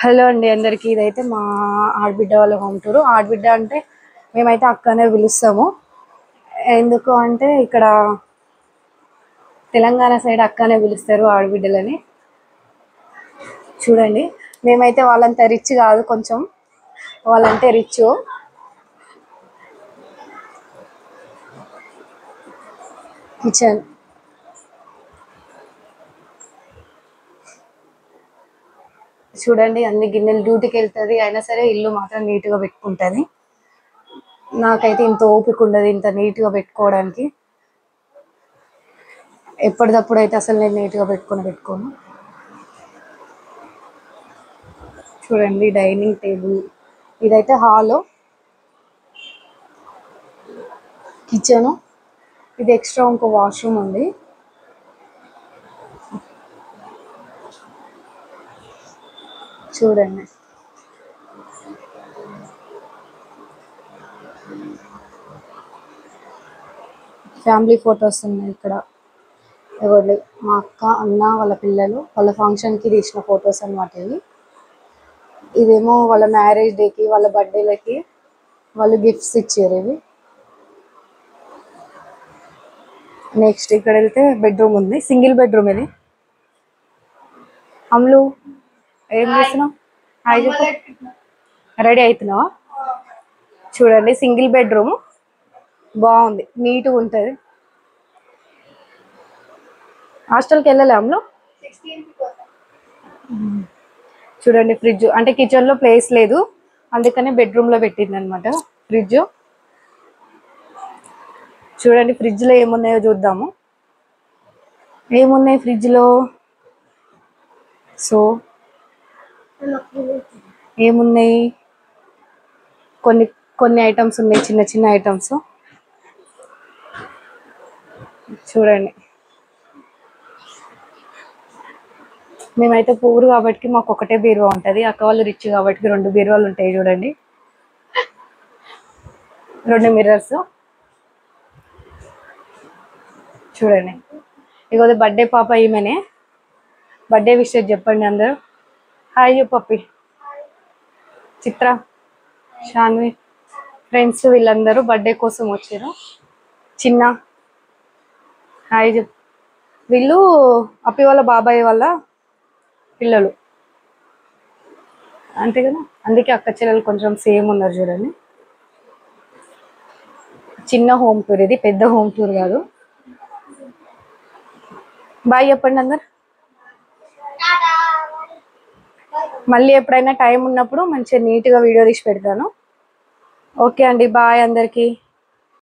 Hello అండి అందరికీ. ఇదైతే మా ఆడబిడ్డ వాళ్ళ హోమ్ టూర్. ఆడబిడ్డ అంటే మేమైతే అక్కనే పిలుస్తాము. ఎందుకు అంటే ఇక్కడ తెలంగాణ సైడ్ అక్కనే పిలుస్తారు ఆడబిడ్డలని. చూడండి, మేమైతే వాళ్ళంత రిచ్ కాదు, కొంచెం వాళ్ళంటే రిచ్. కిచెన్ చూడండి, అన్ని గిన్నెలు డ్యూటీకి వెళ్తుంది, అయినా సరే ఇల్లు మాత్రం నీట్గా పెట్టుకుంటుంది. నాకైతే ఇంత ఓపిక ఉండదు ఇంత నీట్గా పెట్టుకోవడానికి. ఎప్పటికప్పుడు అయితే అసలు నేను నీట్గా పెట్టుకోను. చూడండి, డైనింగ్ టేబుల్, ఇదైతే హాలు, కిచెను, ఇది ఎక్స్ట్రా ఇంకో వాష్రూమ్ ఉంది. చూడండి, ఫ్యామిలీ ఫొటోస్ ఉన్నాయి ఇక్కడ. ఎవరు, మా అక్క, అన్న, వాళ్ళ పిల్లలు, వాళ్ళ ఫంక్షన్కి తీసిన ఫొటోస్ అన్నమాట ఇవి. ఇదేమో వాళ్ళ మ్యారేజ్ డేకి, వాళ్ళ బర్త్డేలకి వాళ్ళు గిఫ్ట్స్ ఇచ్చారు ఇవి. నెక్స్ట్ ఇక్కడ వెళ్తే బెడ్రూమ్ ఉంది, సింగిల్ బెడ్రూమ్ ఇది. అమ్ములు, ఏం చేస్తున్నావు? హాయ్ చెప్పు. రెడీ అవుతున్నావా? చూడండి, సింగిల్ బెడ్రూమ్, బాగుంది, నీట్గా ఉంటుంది. హాస్టల్కి వెళ్ళలే అమ్ములు? చూడండి, ఫ్రిడ్జ్ అంటే కిచెన్లో ప్లేస్ లేదు, అందుకనే బెడ్రూమ్లో పెట్టింది అనమాట ఫ్రిడ్జ్. చూడండి, ఫ్రిడ్జ్లో ఏమున్నాయో చూద్దాము. ఏమున్నాయి ఫ్రిడ్జ్లో? సో ఏమున్నాయి, కొన్ని కొన్ని ఐటమ్స్ ఉన్నాయి, చిన్న చిన్న ఐటమ్స్. చూడండి, మేమైతే పూర్ కాబట్టి మాకు ఒకటే బీరువా ఉంటుంది. అక్క వాళ్ళు రిచ్ కాబట్టి 2 బీరువాలు ఉంటాయి. చూడండి, 2 మిర్రర్స్. చూడండి, ఇగోది బర్త్డే పాప, ఈమెనే. బర్త్డే విషెస్ చెప్పండి అందరూ. హాయ్ చెప్పు పప్పి. చిత్ర, షాన్వి, ఫ్రెండ్స్ వీళ్ళందరూ బర్త్డే కోసం వచ్చారు. చిన్న హాయ్ చెప్పు. వీళ్ళు అప్పి వాళ్ళ బాబాయ్ వాళ్ళ పిల్లలు అంతే కదా, అందుకే అక్క చెల్లెలు కొంచెం సేమ్ ఉన్నారు. చూడండి, చిన్న హోమ్ టూర్ ఇది, పెద్ద హోమ్ టూర్ కాదు. బాయ్ చెప్పండి అందరు. మళ్ళీ ఎప్పుడైనా టైం ఉన్నప్పుడు మంచిగా నీట్గా వీడియో తీసి పెడతాను. ఓకే అండి, బాయ్ అందరికీ.